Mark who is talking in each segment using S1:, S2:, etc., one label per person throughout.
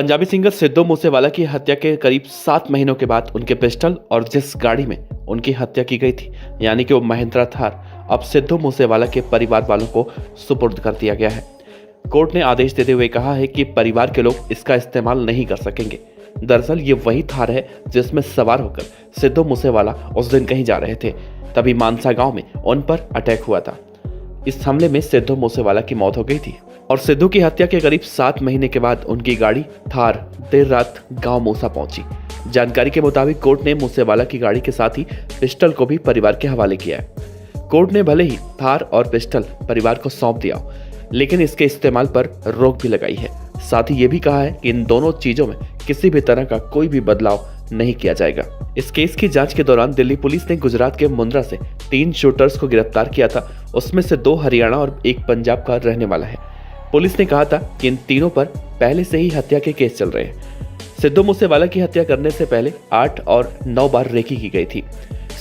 S1: Punjabi singer Sidhu Moosewala की हत्या के करीब 7 महीनों के बाद उनके पिस्टल और जिस गाड़ी में उनकी हत्या की गई थी, यानी कि वो महिंद्रा थार, अब सिद्धू मूसेवाला के परिवार वालों को सुपुर्द कर दिया गया है। कोर्ट ने आदेश देते हुए कहा है कि परिवार के लोग इसका इस्तेमाल नहीं कर सकेंगे। दरअसल ये वही थार है जिसमें सवार होकर सिद्धू मूसेवाला उस दिन कहीं जा रहे थे, तभी मानसा गांव में उन पर अटैक हुआ था। इस हमले में सिद्धू मूसेवाला की मौत हो गई थी और सिद्धू की हत्या के करीब 7 महीने के बाद उनकी गाड़ी थार देर रात गांव मूसा पहुंची। जानकारी के मुताबिक कोर्ट ने मूसेवाला की गाड़ी के साथ ही पिस्टल को भी परिवार के हवाले किया है। कोर्ट ने भले ही थार और पिस्टल परिवार को सौंप दिया, लेकिन इसके इस्तेमाल पर रोक भी लगाई है। साथ ही ये भी कहा है कि इन दोनों चीजों में किसी भी तरह का कोई भी बदलाव नहीं किया जाएगा। इस केस की जांच के दौरान दिल्ली पुलिस ने गुजरात के मुंद्रा से 3 शूटर्स को गिरफ्तार किया था। उसमें से 2 हरियाणा और 1 पंजाब का रहने वाला है। पुलिस ने कहा था कि इन तीनों पर पहले से ही हत्या के केस चल रहे हैं। सिद्धू मूसेवाला की हत्या करने से पहले 8 और 9 बार रेकी की गई थी।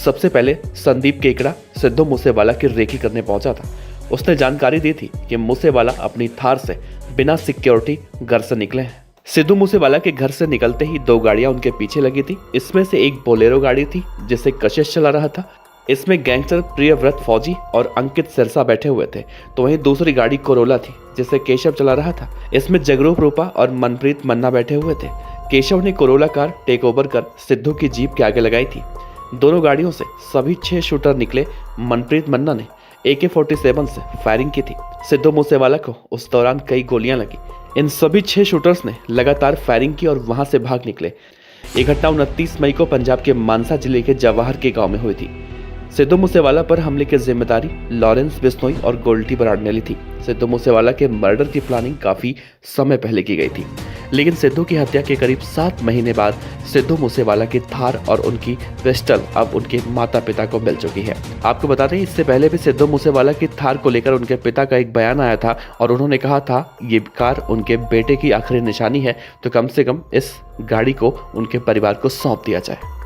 S1: सबसे पहले संदीप केकड़ा सिद्धू मूसेवाला की रेकी करने पहुंचा था। उसने जानकारी दी थी कि मूसेवाला अपनी थार से बिना सिक्योरिटी घर से निकले हैं। सिद्धू मूसेवाला के घर से निकलते ही 2 गाड़ियां उनके पीछे लगी थी। इसमें से एक बोलेरो गाड़ी थी जिसे कशिश चला रहा था। इसमें गैंगस्टर प्रियव्रत फौजी और अंकित सिरसा बैठे हुए थे, तो वहीं दूसरी गाड़ी कोरोला थी जिसे केशव चला रहा था। इसमें जगरूप रूपा और मनप्रीत मन्ना बैठे हुए थे। केशव ने कोरोला कार टेक ओवर कर सिद्धू की जीप के आगे लगाई थी। दोनों गाड़ियों से सभी 6 शूटर निकले। मनप्रीत मन्ना ने AK-47 से फायरिंग की थी। सिद्धू मूसेवाला को उस दौरान कई गोलियां लगी। इन सभी 6 शूटर्स ने लगातार फायरिंग की और वहां से भाग निकले। ये घटना 29 मई को पंजाब के मानसा जिले के जवाहर के गांव में हुई थी। सिद्धू मूसेवाला पर हमले की जिम्मेदारी लॉरेंस बिश्नोई और गोल्टी बराड़ ने ली थी। सिद्धू मूसेवाला के मर्डर की प्लानिंग काफी समय पहले की गई थी, लेकिन सिद्धू की हत्या के करीब 7 महीने बाद सिद्धू मूसेवाला की थार और उनकी पिस्टल अब उनके माता पिता को मिल चुकी है। आपको बता दें, इससे पहले भी सिद्धू मूसेवाला की थार को लेकर उनके पिता का एक बयान आया था और उन्होंने कहा था ये कार उनके बेटे की आखिरी निशानी है, तो कम से कम इस गाड़ी को उनके परिवार को सौंप दिया जाए।